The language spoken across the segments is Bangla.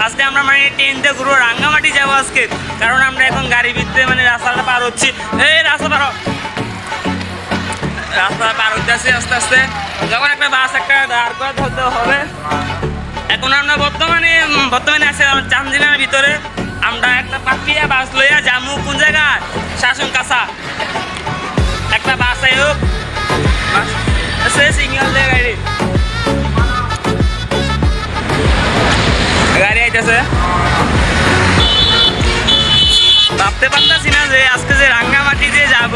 আজকে আমরা মানে ট্রেনতে ঘুরবো, রাঙ্গামাটি যাবো আজকে। কারণ আমরা এখন গাড়ি ভিতরে মানে রাস্তাটা পার হচ্ছি। এই রাস্তা পার হতে আসছি আস্তে আস্তে। যখন একটা বাস একটা দাঁড় করে ধরতে হবে। এখন আমরা বর্তমানে আছি চান্দিনার ভিতরে। আমরা একটা পাপিয়া বাস লইয়া যামু কোন জায়গায়, শাসন কাছা। একটা বাস আই হোক সিঙ্গল গাড়ি আইতেছে। ভাবতে পারতাছি না যে আজকে যে রাঙ্গামাটি যে যাব,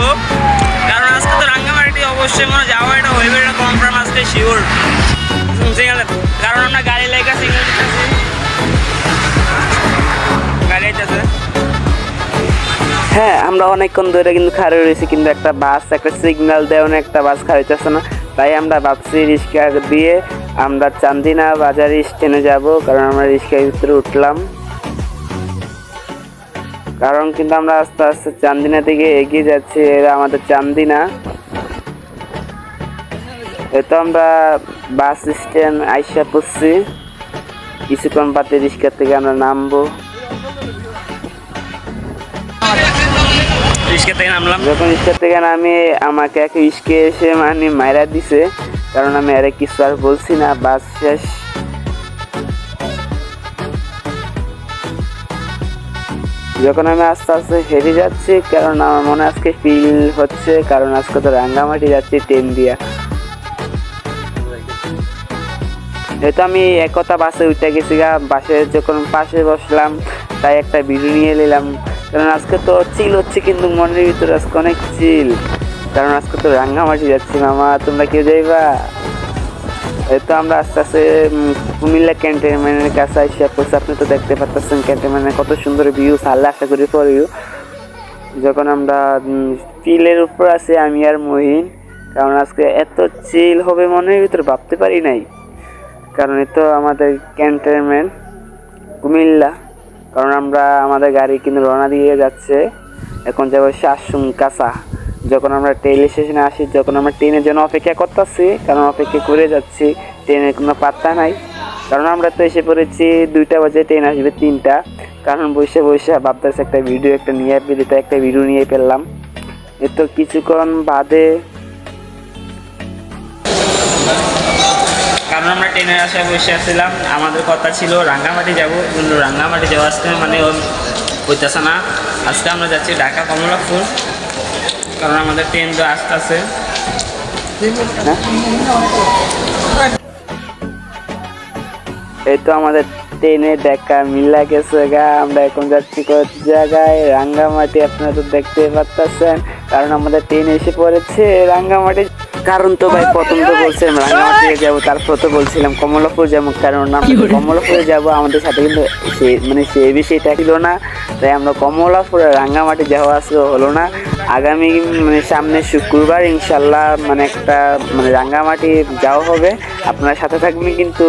কারণ আজকে তো রাঙ্গামাটি অবশ্যই মনে যাওয়া এটা হইবে, এটা কনফার্ম আজকে শিওর। কারণ আমরা গাড়ি লেগে সিঙ্গেল গাড়ি আইতেছে। হ্যাঁ, আমরা অনেকক্ষণ ধরে কিন্তু খাড়া রয়েছি, কিন্তু একটা সিগন্যাল দেয় না, একটা বাস খাড়াইতেছে না। তাই আমরা ভাবছি রিক্সা দিয়ে আমরা চান্দিনা বাজারে স্ট্যান্ডে যাব। কারণ আমরা রিক্সার ভিতরে উঠলাম, কারণ কিন্তু আমরা আস্তে আস্তে চান্দিনা থেকে এগিয়ে যাচ্ছি। এরা আমাদের চান্দিনা। এতো আমরা বাস স্ট্যান্ড আইসা পড়ছি। কিছুক্ষণ বাদে রিক্সা থেকে আমরা নামবো। যখন রিক্সা থেকে নামি আমাকে এক রিক্সা এসে মানে মাইরা দিছে, কারণ আমি আরে কিছু আর বলছি না। বাস শেষ। যখন আমি আস্তে আস্তে হেঁটে যাচ্ছি, কারণ আমার মনে আজকে ফিল হচ্ছে, কারণ আজকে তো রাঙ্গামাটি যাচ্ছি ট্রেন দিয়া। যেহেতু আমি একতা বাসে উঠে গেছি, বাসে যখন পাশে বসলাম তাই একটা ভিডিও নিয়ে নিলাম। কারণ আজকে তো চিল হচ্ছে, কিন্তু মনের ভিতরে আজকে অনেক চিল, কারণ আজকে তো রাঙ্গামাটি যাচ্ছি। মামা তোমরা কেউ যাইবা? তো আমরা আস্তে আস্তে কুমিল্লা ক্যান্টনমেন্টের কাছে এসে পড়ছি। আপনি তো দেখতে পাচ্ছেন ক্যান্টনমেন্টের কত সুন্দর ভিউ। সাল্লা আশা করি ফর ইউ। যখন আমরা চিলের উপর আছি আমি আর মহিন, কারণ আজকে এত চিল হবে মনের ভিতরে ভাবতে পারি নাই। কারণ এ তো আমাদের ক্যান্টনমেন্ট কুমিল্লা। কারণ আমাদের গাড়ি কিন্তু রওনা দিয়ে যাচ্ছে। এখন যাবো শাসন কাছা। যখন আমরা ট্রেন স্টেশনে আসি, যখন আমরা ট্রেনের জন্য অপেক্ষা করতেছি, কারণ অপেক্ষা করে যাচ্ছি, ট্রেনের কোনো পাত্তা নাই। কারণ আমরা তো এসে পড়েছি 2টা বাজে, ট্রেন আসবে 3টা। কারণ বসে ভাবতেছি একটা ভিডিও নিয়ে ফেললাম। এতো কিছুক্ষণ বাদে, কারণ আমরা ট্রেনের আশায় বসে আসছিলাম। আমাদের কথা ছিল রাঙ্গামাটি যাব, কিন্তু রাঙ্গামাটি যাওয়া আজকে মানে হইতেছে না। আজকে আমরা যাচ্ছি ঢাকা কমলাপুর, কারণ আমাদের ট্রেন তো আসতেছে। এই তো আমাদের ট্রেনে দেখা মিলা গেছে গা। আমরা এখন যাচ্ছি কোন জায়গায়, রাঙ্গামাটি। আপনারা তো দেখতে পাচ্ছেন, কারণ আমাদের ট্রেন এসে পড়েছে রাঙ্গামাটি। কারণ তো ভাই প্রথম তো বলছিলাম রাঙ্গামাটি যাবো, তারপর তো বলছিলাম কমলাপুর যাবো। কারণ আমরা কমলাপুরে যাবো, আমাদের সাথে কিন্তু সে বিষয়টা ছিল না। তাই আমরা কমলাপুর রাঙ্গামাটি যাওয়া আসলে হলো না। আগামী সামনে শুক্রবার ইনশাল্লাহ একটা রাঙ্গামাটি যাওয়া হবে। আপনার সাথে থাকবেন কিন্তু।